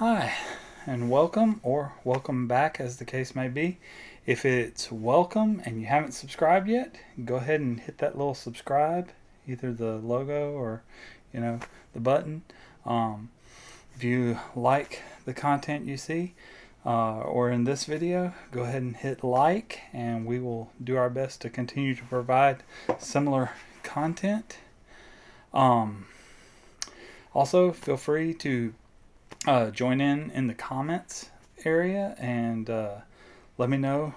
Hi, and welcome, or welcome back as the case may be. If it's welcome and you haven't subscribed yet, go ahead and hit that little subscribe, either the logo or, the button. If you like the content you see, or in this video, go ahead and hit like, and we will do our best to continue to provide similar content. Also, feel free to join in the comments area and let me know,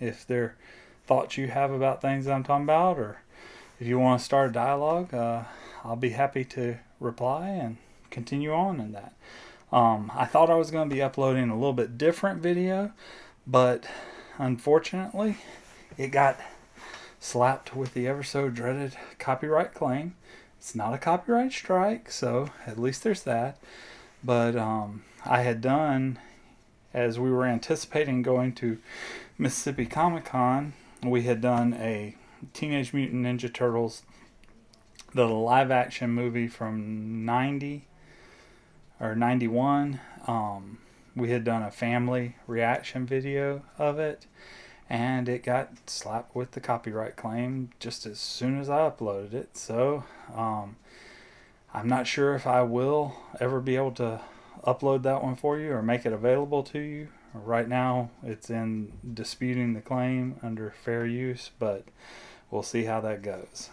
if there are thoughts you have about things I'm talking about, or if you want to start a dialogue. I'll be happy to reply and continue on in that. I thought I was going to be uploading a little bit different video, but unfortunately it got slapped with the ever so dreaded copyright claim. It's not a copyright strike, so at least there's that. But I had done, as we were anticipating going to Mississippi Comic Con, we had done a Teenage Mutant Ninja Turtles, the live action movie from 90 or 91. We had done a family reaction video of it, and it got slapped with the copyright claim just as soon as I uploaded it. So I'm not sure if I will ever be able to upload that one for you or make it available to you. Right now it's in disputing the claim under fair use, but we'll see how that goes.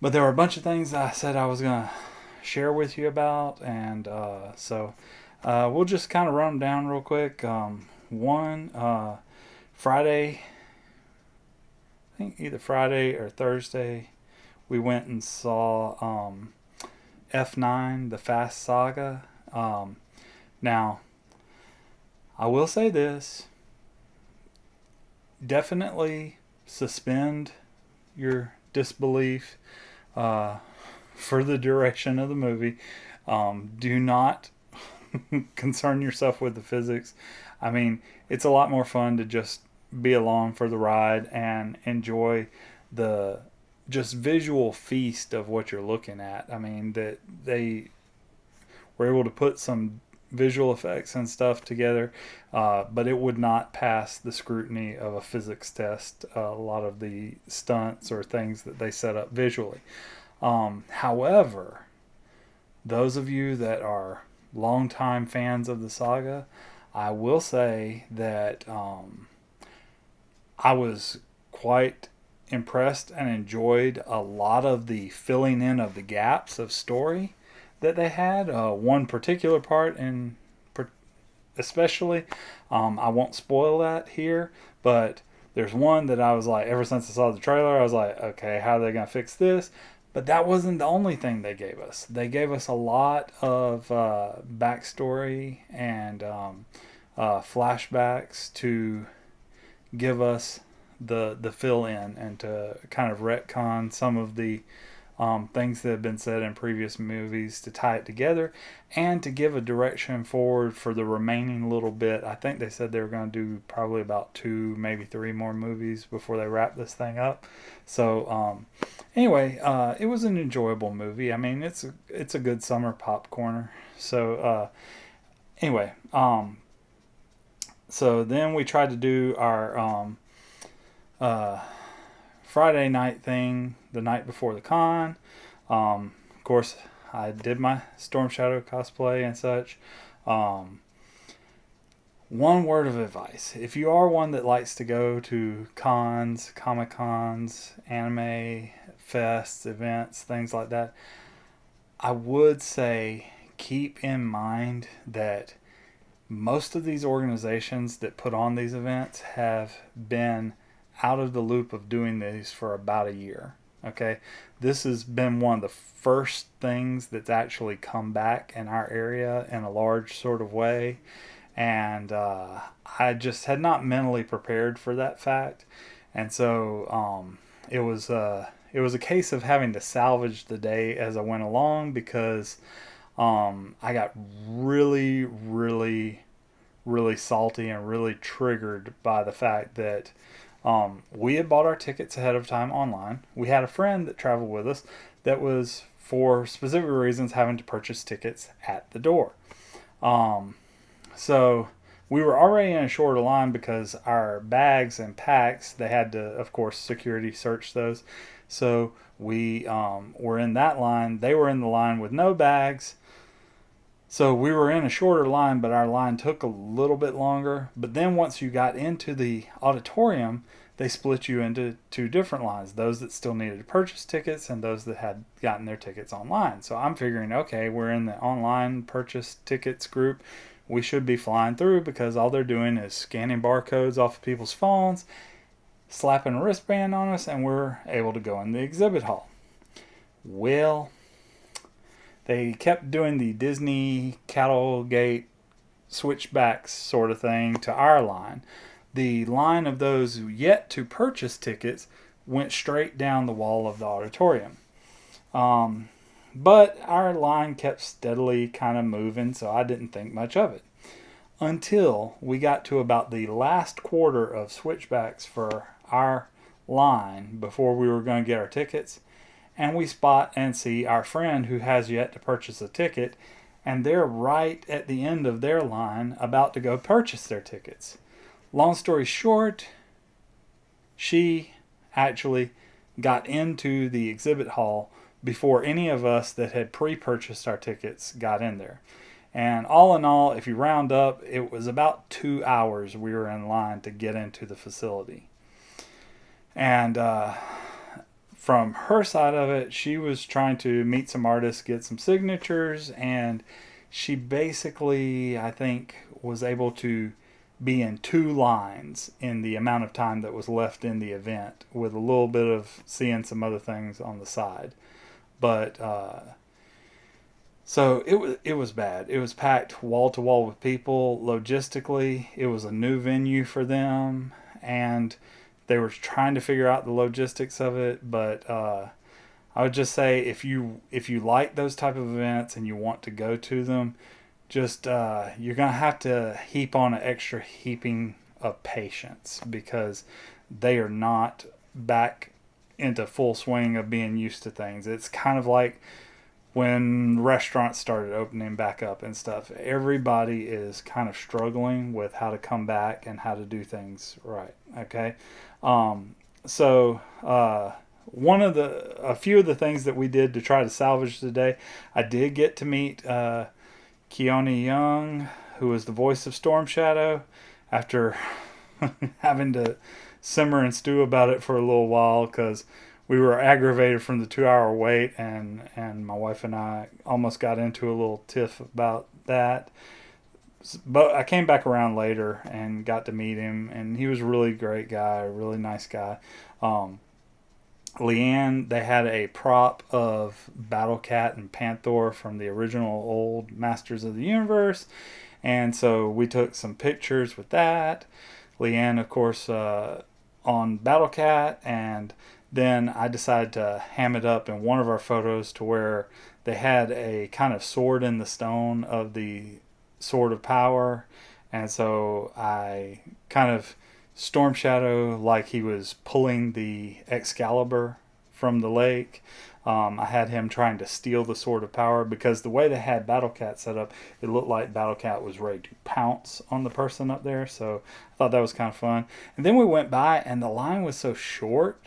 But there were a bunch of things I said I was going to share with you about, and so we'll just kind of run them down real quick. Friday, I think either Friday or Thursday, we went and saw F9, the Fast Saga. Now, I will say this. Definitely suspend your disbelief for the duration of the movie. Do not concern yourself with the physics. I mean, it's a lot more fun to just be along for the ride and enjoy the just visual feast of what you're looking at. I mean, that they were able to put some visual effects and stuff together, but it would not pass the scrutiny of a physics test. A lot of the stunts or things that they set up visually. However, those of you that are longtime fans of the saga, I will say that I was quite impressed and enjoyed a lot of the filling in of the gaps of story that they had. One particular part, and especially, I won't spoil that here, but there's one that I was like, ever since I saw the trailer, I was like, okay, how are they going to fix this? But that wasn't the only thing they gave us. They gave us a lot of backstory and flashbacks to give us the fill in and to kind of retcon some of the things that have been said in previous movies, to tie it together and to give a direction forward for the remaining little bit. I think they said they were going to do probably about 2, maybe 3 more movies before they wrap this thing up. So anyway, it was an enjoyable movie. I mean, it's a good summer popcorner. So anyway, so then we tried to do our Friday night thing the night before the con. Of course, I did my Storm Shadow cosplay and such. One word of advice: if you are one that likes to go to cons, comic cons, anime fests, events, things like that, I would say keep in mind that most of these organizations that put on these events have been out of the loop of doing these for about a year. Okay, this has been one of the first things that's actually come back in our area in a large sort of way, and I just had not mentally prepared for that fact, and so it was a case of having to salvage the day as I went along, because I got really, really, really salty and really triggered by the fact that we had bought our tickets ahead of time online. We had a friend that traveled with us that was for specific reasons, having to purchase tickets at the door. So we were already in a shorter line because our bags and packs, they had to, of course, security search those. So we were in that line. They were in the line with no bags. So we were in a shorter line, but our line took a little bit longer. But then once you got into the auditorium, they split you into two different lines, those that still needed to purchase tickets and those that had gotten their tickets online. So I'm figuring, okay, we're in the online purchase tickets group. We should be flying through because all they're doing is scanning barcodes off of people's phones, slapping a wristband on us, and we're able to go in the exhibit hall. Well, they kept doing the Disney Cattlegate switchbacks sort of thing to our line. The line of those yet to purchase tickets went straight down the wall of the auditorium. But our line kept steadily kind of moving, so I didn't think much of it. Until we got to about the last quarter of switchbacks for our line before we were going to get our tickets. And we spot and see our friend who has yet to purchase a ticket, and they're right at the end of their line about to go purchase their tickets. Long story short, she actually got into the exhibit hall before any of us that had pre-purchased our tickets got in there. And all in all, if you round up, it was about 2 hours we were in line to get into the facility. And from her side of it, she was trying to meet some artists, get some signatures, and she basically, I think, was able to be in 2 lines in the amount of time that was left in the event, with a little bit of seeing some other things on the side. But so it was bad. It was packed wall to wall with people. Logistically, it was a new venue for them, and they were trying to figure out the logistics of it. But I would just say if you like those type of events and you want to go to them, just you're gonna have to heap on an extra heaping of patience, because they are not back into full swing of being used to things. It's kind of like when restaurants started opening back up and stuff. Everybody is kind of struggling with how to come back and how to do things right. Okay. So a few of the things that we did to try to salvage today, I did get to meet Keone Young, who was the voice of Storm Shadow, after having to simmer and stew about it for a little while because we were aggravated from the 2-hour wait, and my wife and I almost got into a little tiff about that. But I came back around later and got to meet him, and he was a really great guy, a really nice guy. Leanne, they had a prop of Battlecat and Panther from the original old Masters of the Universe, and so we took some pictures with that. Leanne, of course, on Battlecat, and then I decided to ham it up in one of our photos to where they had a kind of sword in the stone of the Sword of Power, and so I kind of Storm Shadow like he was pulling the Excalibur from the lake. I had him trying to steal the Sword of Power, because the way they had Battlecat set up, it looked like Battlecat was ready to pounce on the person up there, so I thought that was kind of fun. And then we went by, and the line was so short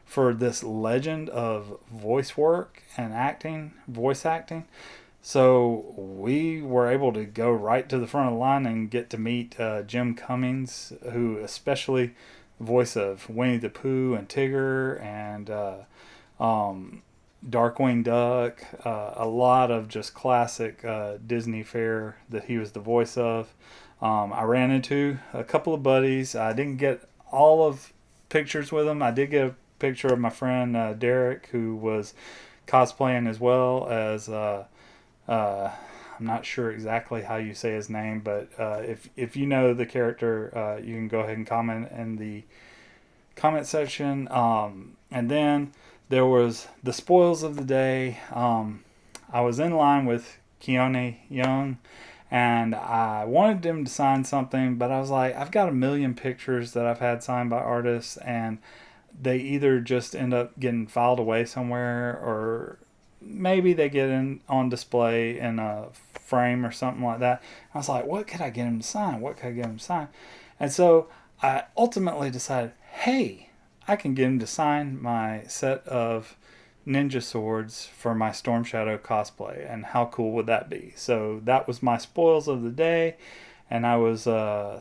for this legend of voice work and acting, voice acting. So we were able to go right to the front of the line and get to meet Jim Cummings, who especially the voice of Winnie the Pooh and Tigger and Darkwing Duck, a lot of just classic Disney fare that he was the voice of. I ran into a couple of buddies. I didn't get all of pictures with them. I did get a picture of my friend Derek, who was cosplaying as well as I'm not sure exactly how you say his name, but if you know the character, you can go ahead and comment in the comment section. And then there was the spoils of the day. I was in line with Keone Young, and I wanted him to sign something, but I was like, I've got a million pictures that I've had signed by artists, and they either just end up getting filed away somewhere, or maybe they get in on display in a frame or something like that. I was like, what could I get him to sign? What could I get him to sign? And so I ultimately decided, hey, I can get him to sign my set of ninja swords for my Storm Shadow cosplay, and how cool would that be? So that was my spoils of the day, and I was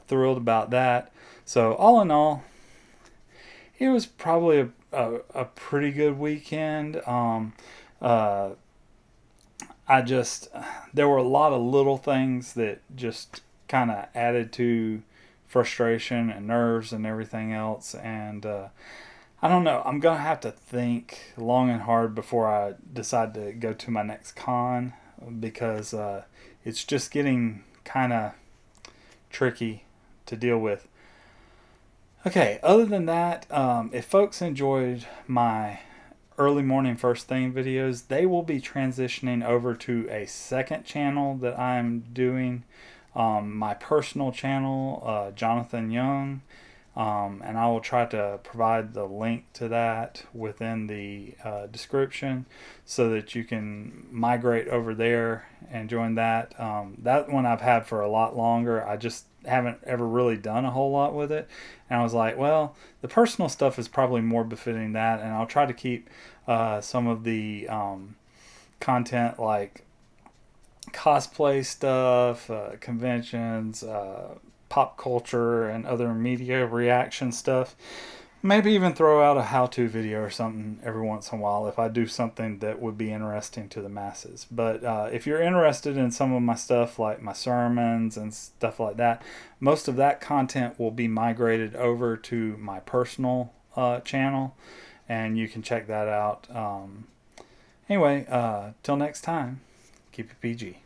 thrilled about that. So all in all, it was probably a pretty good weekend. Uh, I just, there were a lot of little things that just kind of added to frustration and nerves and everything else. And I don't know, I'm going to have to think long and hard before I decide to go to my next con, because it's just getting kind of tricky to deal with. Okay, other than that, if folks enjoyed my early morning first thing videos, they will be transitioning over to a second channel that I'm doing, my personal channel, Jonathan Young, and I will try to provide the link to that within the description so that you can migrate over there and join that. That one I've had for a lot longer. I just haven't ever really done a whole lot with it, and I was like, well, the personal stuff is probably more befitting that, and I'll try to keep some of the content like cosplay stuff, conventions, pop culture, and other media reaction stuff. Maybe even throw out a how-to video or something every once in a while if I do something that would be interesting to the masses. But if you're interested in some of my stuff, like my sermons and stuff like that, most of that content will be migrated over to my personal channel, and you can check that out. Anyway, till next time, keep it PG.